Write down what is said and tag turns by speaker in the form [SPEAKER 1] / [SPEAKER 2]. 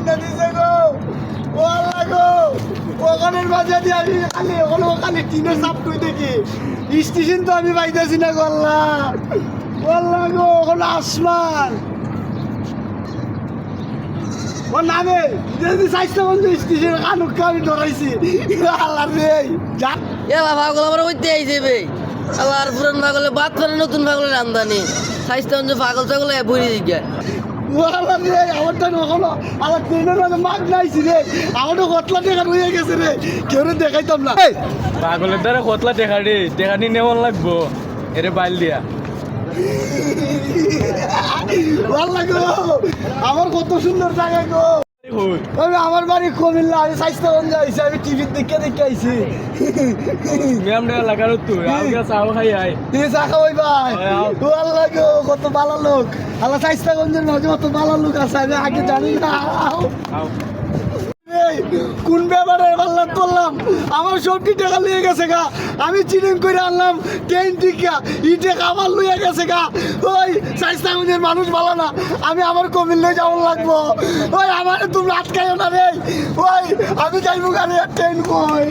[SPEAKER 1] না দিছে গো ও আল্লাহ গো ওখানের মাঝে দিয়ে আমি খালি ওখানে টিনের চাপ কই দেখি স্টেশন তো আমি পাইতেছি না গো আল্লাহ গো ওখানে আসমান ওর নামে যদি স্বাস্থ্য বন্ধু স্টেশন কানুককে আমি ধরাইছি আল্লাহ রে যা
[SPEAKER 2] এলা পাগল আবার ওইতে আইছে বে আল্লাহর পুরান পাগলে বাদ করে নতুন পাগলের আমদানি স্বাস্থ্য পাগল ছাগল বইরে দিকে
[SPEAKER 1] আল্লাহ রে আমারটা নখলো আমার ট্রেনের মাঝে মাগ নাইছি রে আমারও কতলা টাকা রয়ে গেছে রে কেউ দেখাইতাম না
[SPEAKER 3] পাগলের দ্বারা কতলা টেকা নিয়ে নেওয়ার লাগবো এরে বাইল দিয়া
[SPEAKER 1] আল্লাহ গো আমার কত সুন্দর জায়গা গো আমি আমার বাড়ি কুমিল্লা আমি স্বাস্থ্যগঞ্জ আইছি আমি টিভির দেখে আইছি
[SPEAKER 3] ম্যাম রে লাগার তুই আগে চাও খাই আই
[SPEAKER 1] চা খাওয়াই ভাই ও আল্লাহ গো কত ভালো লোক আল্লাহ স্বাস্থ্যগঞ্জের মাঝে কত ভালো লোক আছে আমি আগে জানি না কোন ব্যাপারে আল্লাহ করলাম আমার সবটি টাকা লিয়ে গেছে গা আমি চিনিং করে আনলাম ট্রেন টিকা ইটে খাবার লইয়া গেছে গা ওই স্বাস্থ্যগঞ্জের মানুষ ভালো না আমি আমার কুমিল্লায় যাওয়ার লাগবো ওই আমার তুমি আটকাইও না রে ওই আমি যাইবো গাড়ি ট্রেন কই